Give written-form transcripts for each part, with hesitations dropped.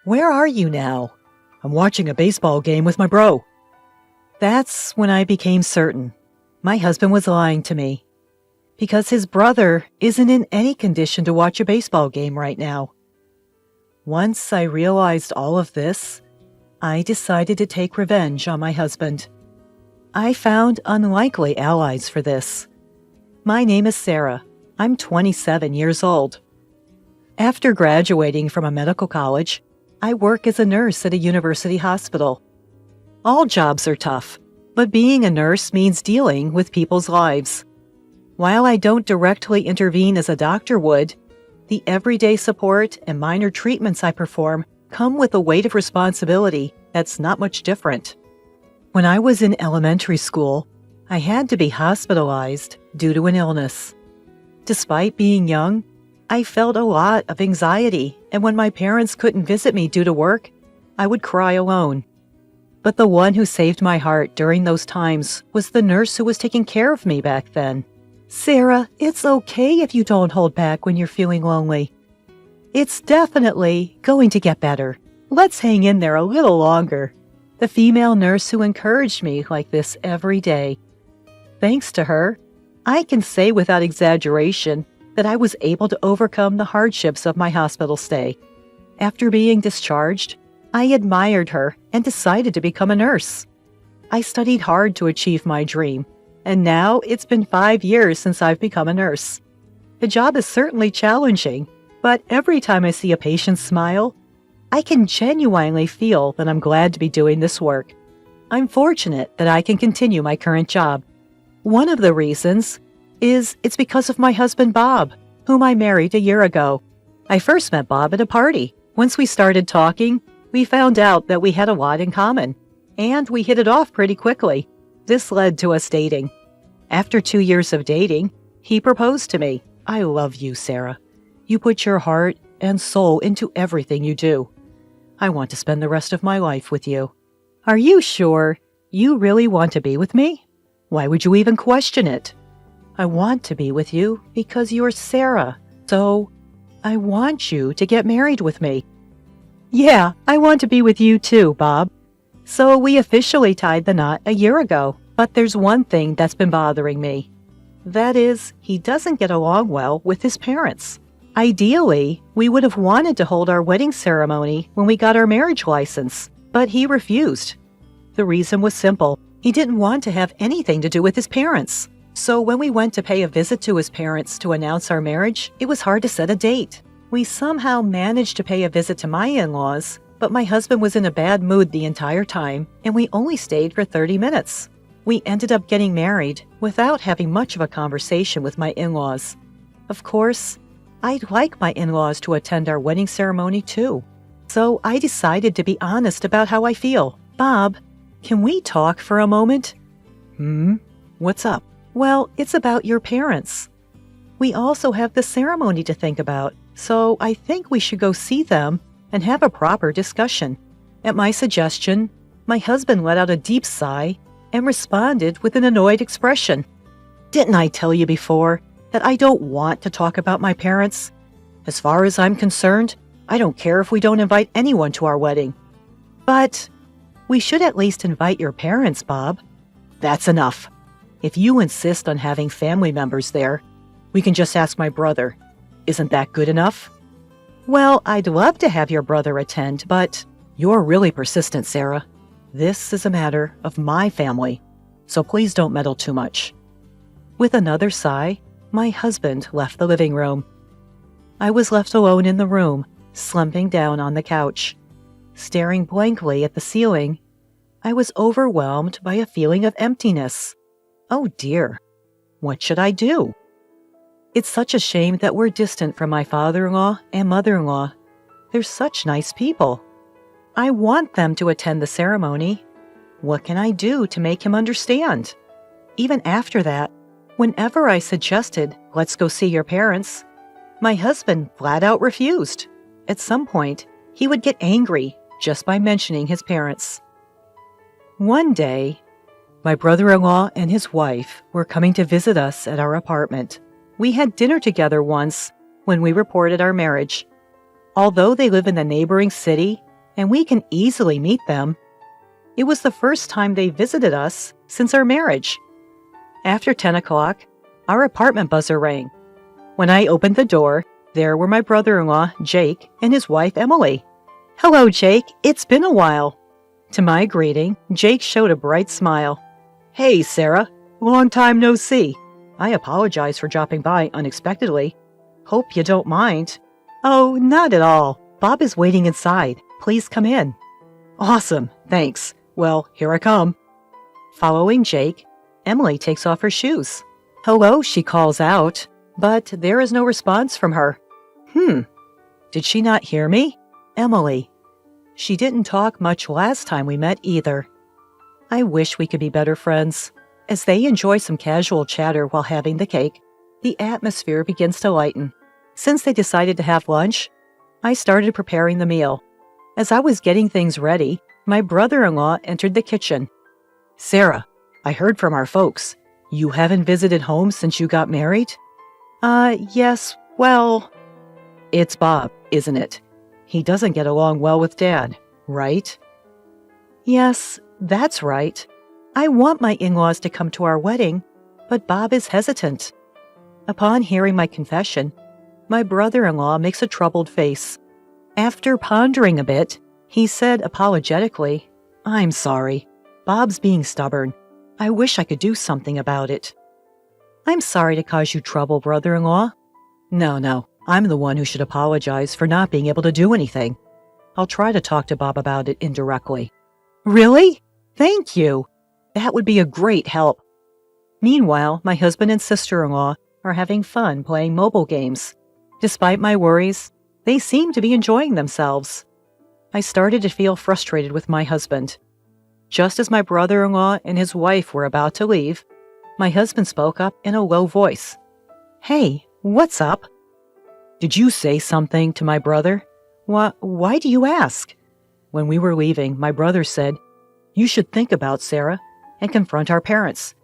Where are you now? I'm watching a baseball game with my bro. That's when I became certain. My husband was lying to me. Because his brother isn't in any condition to watch a baseball game right now. Once I realized all of this, I decided to take revenge on my husband. I found unlikely allies for this. My name is Sarah. I'm 27 years old. After graduating from a medical college, I work as a nurse at a university hospital. All jobs are tough, but being a nurse means dealing with people's lives. While I don't directly intervene as a doctor would, the everyday support and minor treatments I perform come with a weight of responsibility that's not much different. When I was in elementary school, I had to be hospitalized due to an illness. Despite being young, I felt a lot of anxiety, and when my parents couldn't visit me due to work, I would cry alone. But the one who saved my heart during those times was the nurse who was taking care of me back then. Sarah, it's okay if you don't hold back when you're feeling lonely. It's definitely going to get better. Let's hang in there a little longer. The female nurse who encouraged me like this every day. Thanks to her, I can say without exaggeration that I was able to overcome the hardships of my hospital stay. After being discharged, I admired her and decided to become a nurse. I studied hard to achieve my dream, and now it's been 5 years since I've become a nurse. The job is certainly challenging, but every time I see a patient smile, I can genuinely feel that I'm glad to be doing this work. I'm fortunate that I can continue my current job. One of the reasons is it's because of my husband Bob, whom I married a year ago. I first met Bob at a party. Once we started talking, we found out that we had a lot in common, and we hit it off pretty quickly. This led to us dating. After 2 years of dating, he proposed to me. I love you, Sarah. You put your heart and soul into everything you do. I want to spend the rest of my life with you. Are you sure you really want to be with me? Why would you even question it? I want to be with you because you're Sarah, so I want you to get married with me. Yeah, I want to be with you too, Bob. So we officially tied the knot a year ago, but there's one thing that's been bothering me. That is, he doesn't get along well with his parents. Ideally, we would have wanted to hold our wedding ceremony when we got our marriage license, but he refused. The reason was simple. He didn't want to have anything to do with his parents. So when we went to pay a visit to his parents to announce our marriage, it was hard to set a date. We somehow managed to pay a visit to my in-laws, but my husband was in a bad mood the entire time, and we only stayed for 30 minutes. We ended up getting married without having much of a conversation with my in-laws. Of course, I'd like my in-laws to attend our wedding ceremony too. So I decided to be honest about how I feel. Bob, can we talk for a moment? What's up? Well, it's about your parents. We also have the ceremony to think about, so I think we should go see them and have a proper discussion. At my suggestion, my husband let out a deep sigh and responded with an annoyed expression. Didn't I tell you before that I don't want to talk about my parents? As far as I'm concerned, I don't care if we don't invite anyone to our wedding. But we should at least invite your parents, Bob. That's enough. If you insist on having family members there, we can just ask my brother. Isn't that good enough? Well, I'd love to have your brother attend, but you're really persistent, Sarah. This is a matter of my family, so please don't meddle too much. With another sigh, my husband left the living room. I was left alone in the room, slumping down on the couch. Staring blankly at the ceiling, I was overwhelmed by a feeling of emptiness. Oh dear, what should I do? It's such a shame that we're distant from my father-in-law and mother-in-law. They're such nice people. I want them to attend the ceremony. What can I do to make him understand? Even after that, whenever I suggested, let's go see your parents, my husband flat out refused. At some point, he would get angry just by mentioning his parents. One day, my brother-in-law and his wife were coming to visit us at our apartment. We had dinner together once when we reported our marriage. Although they live in the neighboring city, and we can easily meet them. It was the first time they visited us since our marriage. After 10 o'clock, our apartment buzzer rang. When I opened the door, there were my brother-in-law, Jake, and his wife, Emily. "Hello, Jake. It's been a while." To my greeting, Jake showed a bright smile. "Hey, Sarah. Long time no see. I apologize for dropping by unexpectedly. Hope you don't mind." "Oh, not at all. Bob is waiting inside. Please come in." "Awesome. Thanks. Well, here I come." Following Jake, Emily takes off her shoes. "Hello," she calls out, but there is no response from her. Did she not hear me? Emily. She didn't talk much last time we met either. I wish we could be better friends. As they enjoy some casual chatter while having the cake, the atmosphere begins to lighten. Since they decided to have lunch, I started preparing the meal. As I was getting things ready, my brother-in-law entered the kitchen. "Sarah, I heard from our folks. You haven't visited home since you got married?" Yes, well..." "It's Bob, isn't it? He doesn't get along well with Dad, right?" "Yes, that's right. I want my in-laws to come to our wedding, but Bob is hesitant." Upon hearing my confession, my brother-in-law makes a troubled face. After pondering a bit, he said apologetically, "I'm sorry. Bob's being stubborn. I wish I could do something about it." "I'm sorry to cause you trouble, brother-in-law." No, I'm the one who should apologize for not being able to do anything. I'll try to talk to Bob about it indirectly." "Really? Thank you. That would be a great help." Meanwhile, my husband and sister-in-law are having fun playing mobile games. Despite my worries, they seem to be enjoying themselves. I started to feel frustrated with my husband. Just as my brother-in-law and his wife were about to leave, my husband spoke up in a low voice. "Hey, what's up?" "Did you say something to my brother?" Why do you ask?" When we were leaving, my brother said, "You should think about Sarah and confront our parents.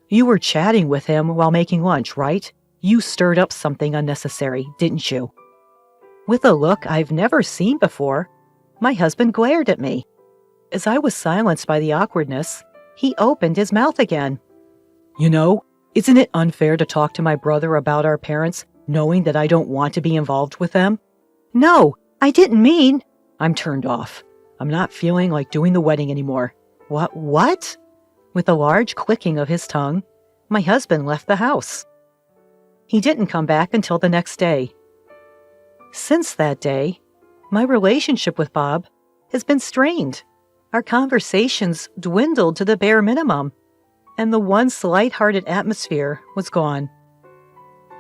You were chatting with him while making lunch, right? You stirred up something unnecessary, didn't you?" With a look I've never seen before, my husband glared at me. As I was silenced by the awkwardness, he opened his mouth again. "You know, isn't it unfair to talk to my brother about our parents, knowing that I don't want to be involved with them?" "No, I didn't mean..." I'm turned off. I'm not feeling like doing the wedding anymore. What? With a large clicking of his tongue, my husband left the house. He didn't come back until the next day. Since that day, my relationship with Bob has been strained. Our conversations dwindled to the bare minimum, and the once light-hearted atmosphere was gone.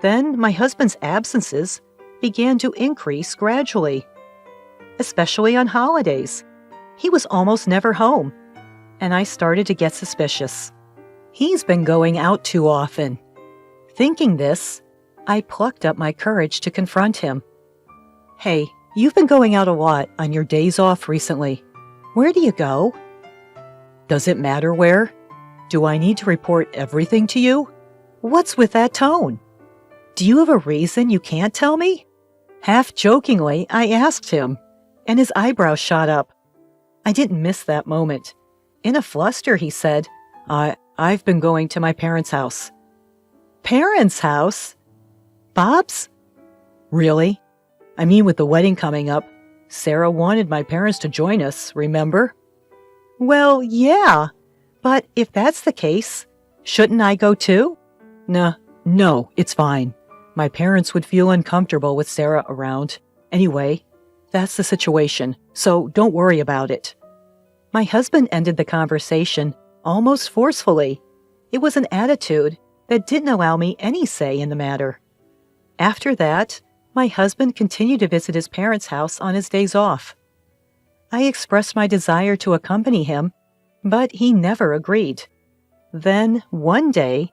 Then my husband's absences began to increase gradually, especially on holidays. He was almost never home, and I started to get suspicious. He's been going out too often. Thinking this, I plucked up my courage to confront him. "Hey, you've been going out a lot on your days off recently. Where do you go?" "Does it matter where? Do I need to report everything to you?" "What's with that tone? Do you have a reason you can't tell me?" Half jokingly, I asked him, and his eyebrows shot up. I didn't miss that moment. In a fluster, he said, I've been going to my parents' house." "Parents' house? Bob's?" "Really? I mean, with the wedding coming up, Sarah wanted my parents to join us, remember?" "Well, yeah, but if that's the case, shouldn't I go too?" No, it's fine. My parents would feel uncomfortable with Sarah around. Anyway, that's the situation, so don't worry about it." My husband ended the conversation almost forcefully. It was an attitude that didn't allow me any say in the matter. After that, my husband continued to visit his parents' house on his days off. I expressed my desire to accompany him, but he never agreed. Then, one day,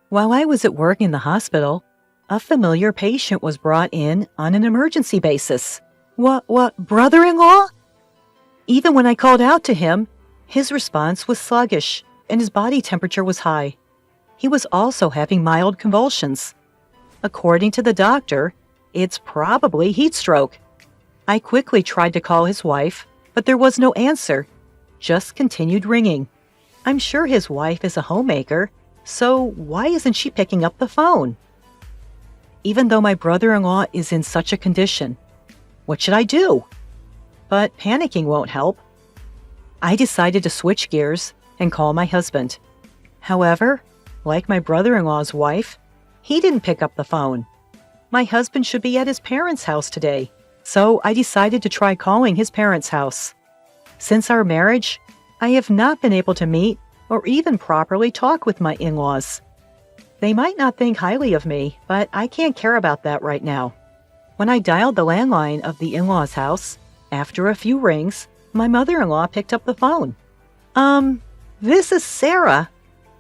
while I was at work in the hospital, a familiar patient was brought in on an emergency basis. What, brother-in-law?" Even when I called out to him, his response was sluggish, and his body temperature was high. He was also having mild convulsions. According to the doctor, it's probably heat stroke. I quickly tried to call his wife, but there was no answer, just continued ringing. I'm sure his wife is a homemaker, so why isn't she picking up the phone? Even though my brother-in-law is in such a condition, what should I do? But panicking won't help. I decided to switch gears and call my husband. However, like my brother-in-law's wife, he didn't pick up the phone. My husband should be at his parents' house today, so I decided to try calling his parents' house. Since our marriage, I have not been able to meet or even properly talk with my in-laws. They might not think highly of me, but I can't care about that right now. When I dialed the landline of the in-laws' house, after a few rings, my mother-in-law picked up the phone. This is Sarah.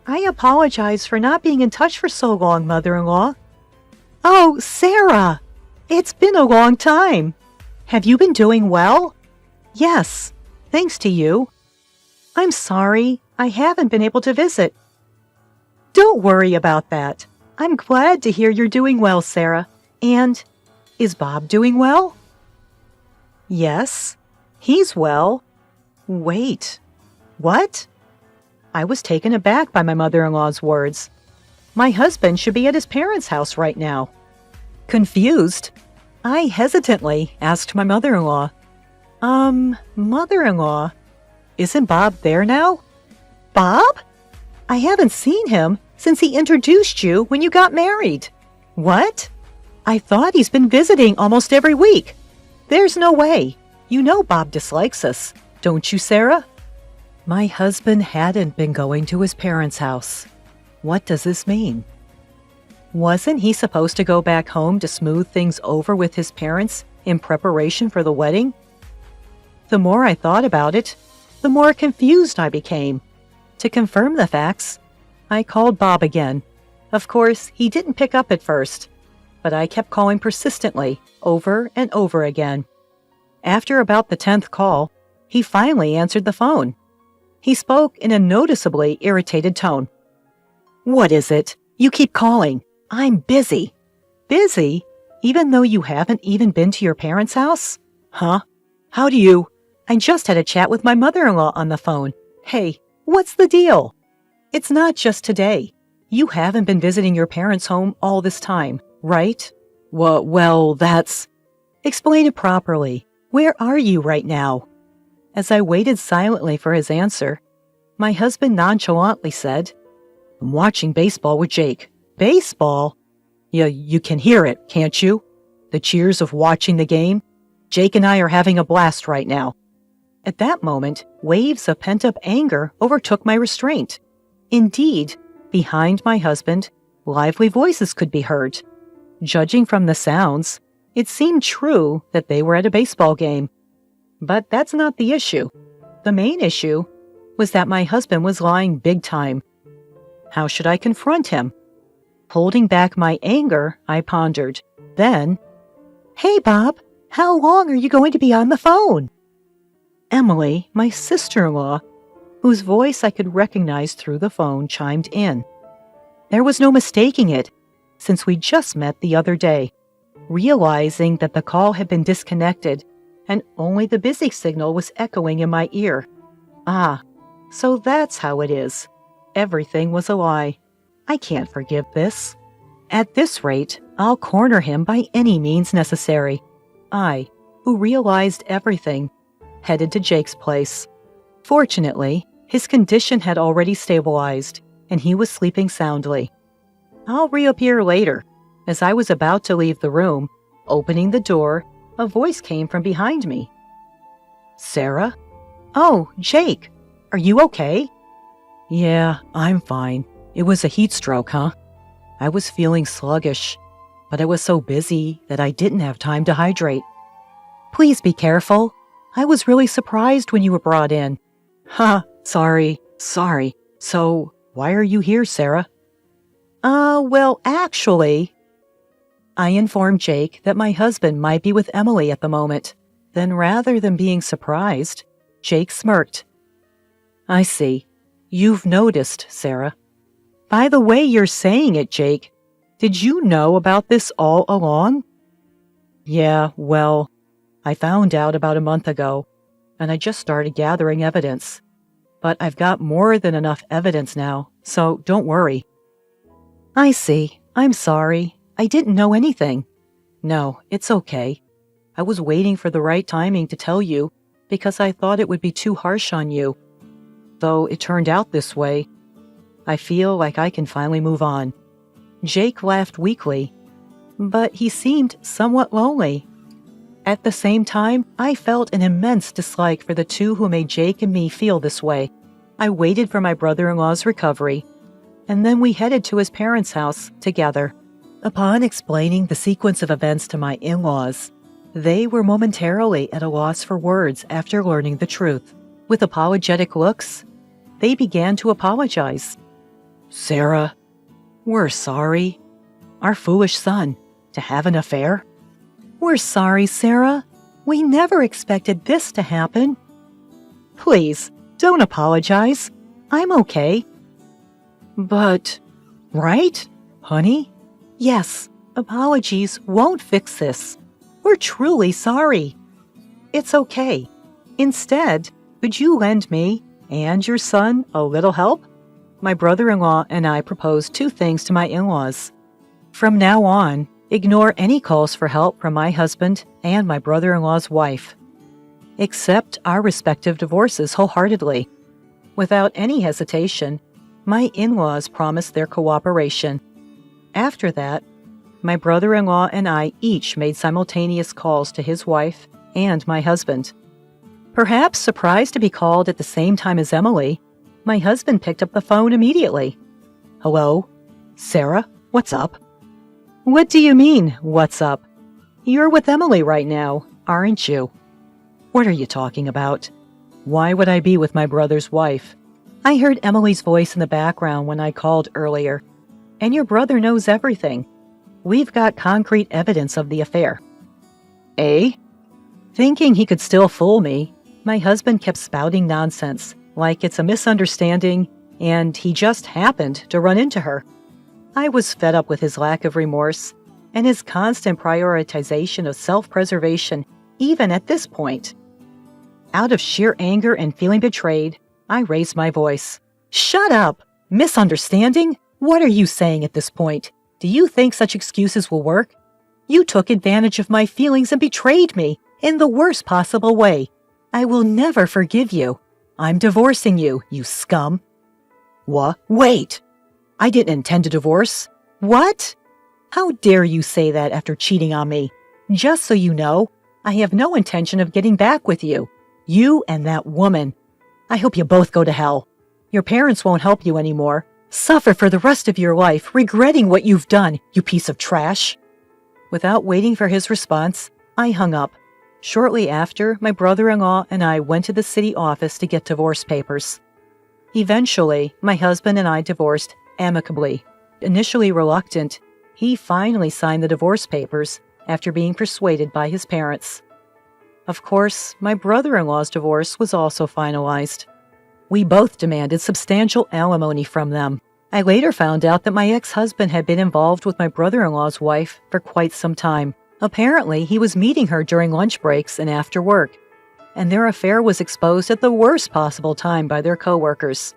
I apologize for not being in touch for so long, mother-in-law. Oh, Sarah! It's been a long time. Have you been doing well? Yes, thanks to you. I'm sorry, I haven't been able to visit. Don't worry about that. I'm glad to hear you're doing well, Sarah. And is Bob doing well? Yes, he's well. Wait, what? I was taken aback by my mother-in-law's words. My husband should be at his parents' house right now. Confused, I hesitantly asked my mother-in-law, mother-in-law, isn't Bob there now? Bob? I haven't seen him since he introduced you when you got married. What? I thought he's been visiting almost every week. There's no way. You know Bob dislikes us, don't you, Sarah? My husband hadn't been going to his parents' house. What does this mean? Wasn't he supposed to go back home to smooth things over with his parents in preparation for the wedding? The more I thought about it, the more confused I became. To confirm the facts, I called Bob again. Of course, he didn't pick up at first, but I kept calling persistently, over and over again. After about the 10th call, he finally answered the phone. He spoke in a noticeably irritated tone. What is it? You keep calling. I'm busy. Busy? Even though you haven't even been to your parents' house? Huh? How do you? I just had a chat with my mother-in-law on the phone. Hey, what's the deal? It's not just today. You haven't been visiting your parents' home all this time, right? Well, that's... Explain it properly. Where are you right now? As I waited silently for his answer, my husband nonchalantly said, I'm watching baseball with Jake. Baseball? Yeah, you can hear it, can't you? The cheers of watching the game? Jake and I are having a blast right now. At that moment, waves of pent-up anger overtook my restraint. Indeed, behind my husband, lively voices could be heard. Judging from the sounds, it seemed true that they were at a baseball game. But that's not the issue. The main issue was that my husband was lying big time. How should I confront him? Holding back my anger, I pondered. Then, Hey, Bob, how long are you going to be on the phone? Emily, my sister-in-law, whose voice I could recognize through the phone, chimed in. There was no mistaking it, since we just met the other day. Realizing that the call had been disconnected, and only the busy signal was echoing in my ear. Ah, so that's how it is. Everything was a lie. I can't forgive this. At this rate, I'll corner him by any means necessary. I, who realized everything, headed to Jake's place. Fortunately, his condition had already stabilized, and he was sleeping soundly. I'll reappear later. As I was about to leave the room, opening the door, a voice came from behind me. Sarah? Oh, Jake, are you okay? Yeah, I'm fine. It was a heat stroke, huh? I was feeling sluggish, but I was so busy that I didn't have time to hydrate. Please be careful. I was really surprised when you were brought in. Sorry. So, why are you here, Sarah? Well, actually... I informed Jake that my husband might be with Emily at the moment. Then rather than being surprised, Jake smirked. I see. You've noticed, Sarah. By the way you're saying it, Jake, did you know about this all along? Yeah, well, I found out about a month ago. and I just started gathering evidence. But I've got more than enough evidence now, so don't worry." "I see. I'm sorry. I didn't know anything." "No, it's okay. I was waiting for the right timing to tell you because I thought it would be too harsh on you. Though it turned out this way, I feel like I can finally move on." Jake laughed weakly, but he seemed somewhat lonely. At the same time, I felt an immense dislike for the two who made Jake and me feel this way. I waited for my brother-in-law's recovery, and then we headed to his parents' house together. Upon explaining the sequence of events to my in-laws, they were momentarily at a loss for words after learning the truth. With apologetic looks, they began to apologize. "Sarah, we're sorry. Our foolish son, to have an affair?" "We're sorry, Sarah. We never expected this to happen." "Please, don't apologize. I'm okay." "But, right, honey?" "Yes, apologies won't fix this. We're truly sorry." "It's okay. Instead, could you lend me and your son a little help?" My brother-in-law and I proposed two things to my in-laws. From now on, ignore any calls for help from my husband and my brother-in-law's wife. Accept our respective divorces wholeheartedly. Without any hesitation, my in-laws promised their cooperation. After that, my brother-in-law and I each made simultaneous calls to his wife and my husband. Perhaps surprised to be called at the same time as Emily, my husband picked up the phone immediately. "Hello? Sarah, what's up?" "What do you mean, what's up? You're with Emily right now, aren't you?" "What are you talking about? Why would I be with my brother's wife?" "I heard Emily's voice in the background when I called earlier, and your brother knows everything. We've got concrete evidence of the affair." "Eh?" Thinking he could still fool me, my husband kept spouting nonsense, like it's a misunderstanding and he just happened to run into her. I was fed up with his lack of remorse and his constant prioritization of self-preservation, even at this point. Out of sheer anger and feeling betrayed, I raised my voice. "Shut up! Misunderstanding? What are you saying at this point? Do you think such excuses will work? You took advantage of my feelings and betrayed me in the worst possible way. I will never forgive you. I'm divorcing you, you scum." "What? Wait! I didn't intend to divorce." "What? How dare you say that after cheating on me? Just so you know, I have no intention of getting back with you. You and that woman. I hope you both go to hell. Your parents won't help you anymore. Suffer for the rest of your life, regretting what you've done, you piece of trash." Without waiting for his response, I hung up. Shortly after, my brother-in-law and I went to the city office to get divorce papers. Eventually, my husband and I divorced amicably. Initially reluctant, he finally signed the divorce papers after being persuaded by his parents. Of course, my brother-in-law's divorce was also finalized. We both demanded substantial alimony from them. I later found out that my ex-husband had been involved with my brother-in-law's wife for quite some time. Apparently, he was meeting her during lunch breaks and after work, and their affair was exposed at the worst possible time by their coworkers.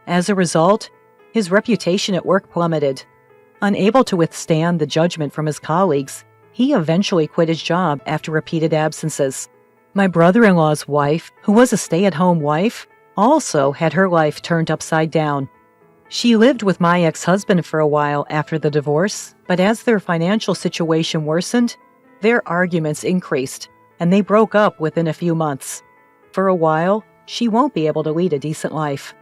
As a result, his reputation at work plummeted. Unable to withstand the judgment from his colleagues, he eventually quit his job after repeated absences. My brother-in-law's wife, who was a stay-at-home wife, also had her life turned upside down. She lived with my ex-husband for a while after the divorce, but as their financial situation worsened, their arguments increased, and they broke up within a few months. For a while, she won't be able to lead a decent life.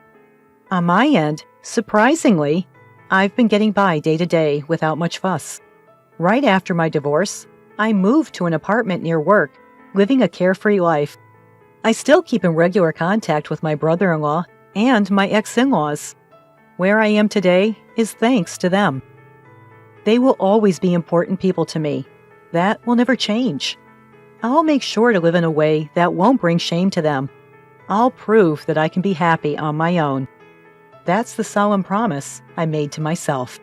On my end, surprisingly, I've been getting by day to day without much fuss. Right after my divorce, I moved to an apartment near work, living a carefree life. I still keep in regular contact with my brother-in-law and my ex-in-laws. Where I am today is thanks to them. They will always be important people to me. That will never change. I'll make sure to live in a way that won't bring shame to them. I'll prove that I can be happy on my own. That's the solemn promise I made to myself.